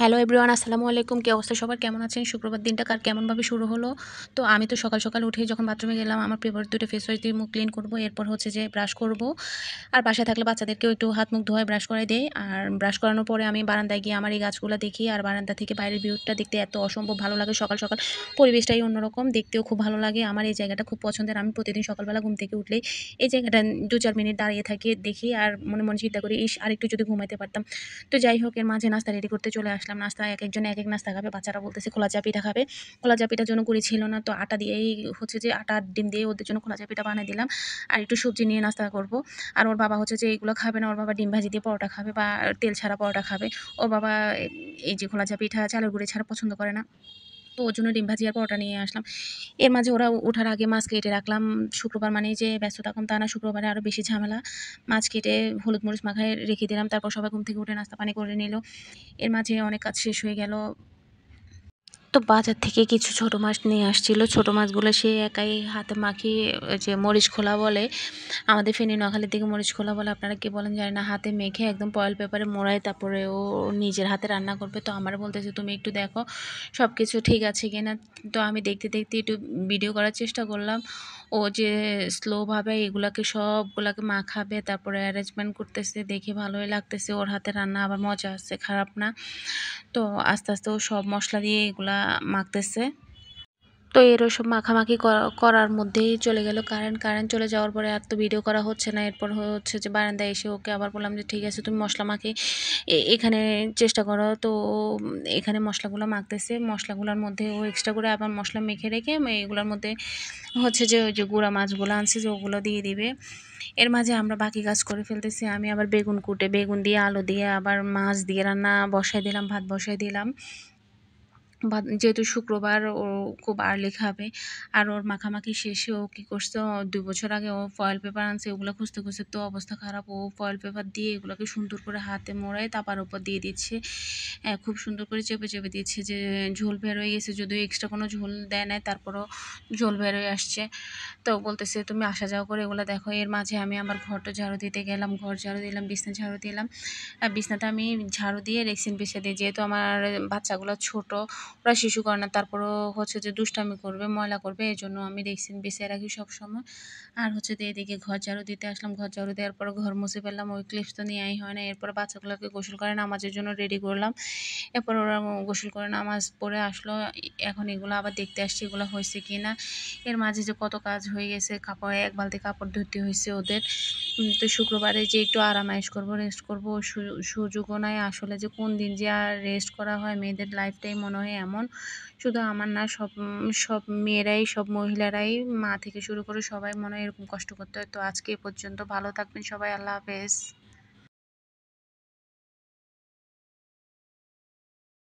Hello everyone, আসসালামু আলাইকুম। কি অবস্থা সবার? কেমন আছেন? শুক্রবার দিনটা কার কেমনভাবে শুরু হলো? তো আমি তো সকাল সকাল উঠেই যখন বাথরুমে গেলাম, আমার ফেভারিট ২ টা ফেস ওয়াশ দিয়ে মুখ ক্লিন করব। এরপর হচ্ছে যে ব্রাশ করব। আর বাসায় থাকলে বাচ্চাদেরকেও একটু হাত মুখ ধোয়ায় ব্রাশ করাই দেই। আর ব্রাশ করানোর পরে আমি বারান্দায় গিয়ে আমার এই গাছগুলো দেখি। আর বারান্দা থেকে বাইরের ভিউটা দেখতে এত অসম্ভব ভালো লাগে। সকাল সকাল পরিবেশটাই অন্যরকম, দেখতেও খুব ভালো লাগে। আমার এই জায়গাটা খুব পছন্দের। আমি প্রতিদিন সকালবেলা ঘুম থেকে উঠলেই এই জায়গাটা ২-৪ মিনিট দাঁড়িয়ে থাকি, দেখি আর মনে মনে চিন্তা করি, ইস আরেকটু যদি ঘুমাইতে পারতাম। তো যাই হোক, এর মাঝে নাস্তা রেডি করতে চলে আসলাম। নাস্তা একেকজন এক এক নাস্তা খাবে। বাচ্চারা বলতেছে খোলা চা পিঠা খাবে। খোলা চা পিঠার জন্য গুঁড়ি ছিল না, তো আটা দিয়েই হচ্ছে যে আটা আর ডিম দিয়ে ওদের জন্য খোলা চা পিঠা বানিয়ে দিলাম। আর একটু সবজি নিয়ে নাস্তা করব। আর ওর বাবা হচ্ছে যে এগুলো খাবে না, ওর বাবা ডিম ভাজি দিয়ে পরোটা খাবে বা তেল ছাড়া পরোটা খাবে। ওর বাবা এই যে খোলা চা পিঠা চালের গুঁড়ি ছাড়া পছন্দ করে না। তো ওর জন্য ডিম ভাজি আর পরোটা নিয়ে আসলাম। এর মাঝে ওরা ওঠার আগে মাছ কেটে রাখলাম। শুক্রবার মানেই যে ব্যস্ততা কম তা না, শুক্রবারে আরও বেশি ঝামেলা। মাছ কেটে হলুদ মরিচ মাখায় রেখে দিলাম। তারপর সবাই ঘুম থেকে উঠে নাস্তা পানি করে নিল। এর মাঝে অনেক কাজ শেষ হয়ে গেল। তো বাজার থেকে কিছু ছোট মাছ নিয়ে আসছিল। ছোট মাছগুলো সে একাই হাতে মাখিয়ে, ওই যে মরিচ খোলা বলে, আমাদের ফেনী নোয়াখালীর দিকে মরিচ খোলা বলে, আপনারা কি বলেন জানি না, হাতে মেখে একদম ফয়েল পেপারে মোড়ায় তারপরে ও নিজের হাতে রান্না করবে। তো আমার বলতেছে তুমি একটু দেখো সব কিছু ঠিক আছে কিনা। তো আমি দেখতে দেখতে একটু ভিডিও করার চেষ্টা করলাম। ও যে স্লোভাবে এগুলাকে সবগুলাকে মাখাবে, তারপরে অ্যারেঞ্জমেন্ট করতেছে, দেখে ভালোই লাগতেছে। ওর হাতে রান্না আবার মজা আছে, খারাপ না। তো আস্তে আস্তে ও সব মশলা দিয়ে এগুলা মাখতেছে। তো এর ওসব মাখামাখি করার মধ্যেই চলে গেল কারেন্ট চলে যাওয়ার পরে আর তো ভিডিও করা হচ্ছে না। এরপর হচ্ছে যে বারান্দায় এসে ওকে আবার বললাম যে ঠিক আছে তুমি মশলা মাখে এখানে চেষ্টা করো। তো ও এখানে মশলাগুলো মাখতেছে। মশলাগুলোর মধ্যে ও এক্সট্রা করে আবার মশলা মেখে রেখে এগুলোর মধ্যে হচ্ছে যে ওই যে গুঁড়া মাছগুলো আনছে যে ওগুলো দিয়ে দিবে। এর মাঝে আমরা বাকি কাজ করে ফেলতেছি। আমি আবার বেগুন কুটে, বেগুন দিয়ে আলু দিয়ে আবার মাছ দিয়ে রান্না বসাই দিলাম, ভাত বসাই দিলাম। যেহেতু শুক্রবার ও খুব আর্লি খাবে। আর ওর মাখামাখি শেষে ও কী করছে, ২ বছর আগে ও ফয়েল পেপার আনছে, ওগুলো খুঁজতে খুঁজতে তো অবস্থা খারাপ। ও ফয়েল পেপার দিয়ে এগুলোকে সুন্দর করে হাতে মোড়ায় তারপর উপর দিয়ে দিচ্ছে। খুব সুন্দর করে চেপে চেপে দিচ্ছে যে ঝোল বের হয়ে গেছে, যদিও এক্সট্রা কোনো ঝোল দেয় নাই, তারপরও ঝোল বের হয়ে আসছে। তো বলতেছে তুমি আসা যাওয়া করে এগুলো দেখো। এর মাঝে আমি আমার ঘরটা ঝাড়ু দিতে গেলাম, ঘর ঝাড়ু দিলাম, বিছনা ঝাড়ু দিলাম। বিছনাটা আমি ঝাড়ু দিয়ে রেক্সিন বিছিয়ে দিই, যেহেতু আমার বাচ্চাগুলো ছোট, ওরা শিশু করে না, তারপরেও হচ্ছে যে দুষ্টামি করবে, ময়লা করবে, এই জন্য আমি রেক্সিন বিছিয়ে রাখি সবসময়। আর হচ্ছে যে এদিকে ঘর ঝাড়ু দিতে আসলাম, ঘর ঝাড়ু দেওয়ার পর ঘর মুছে ফেললাম। ওই ক্লিপস তো নেওয়াই হয় না। এরপর বাচ্চাগুলোকে গোসল করে নামাজের জন্য রেডি করলাম। এরপর ওরা গোসল করে নামাজ পড়ে আসলো। এখন এগুলো আবার দেখতে আসছি এগুলো হয়েছে কি না। এর মাঝে যে কত কাজ হয়ে গেছে, কাপড় এক বালতি কাপড় ধুতে হয়েছে ওদের। তো শুক্রবারে যে একটু আরামায়েশ করবো, রেস্ট করবো, সুযোগও নাই আসলে যে কোন দিন যে আর রেস্ট করা হয়। মেয়েদের লাইফটাই মনে হয় এমন, শুধু আমার না, সব মেয়েরাই, সব মহিলারাই, মা থেকে শুরু করে সবাই মনে হয় এরকম কষ্ট করতে হয়। তো আজকে এ পর্যন্ত, ভালো থাকবেন সবাই, আল্লাহ হাফেজ।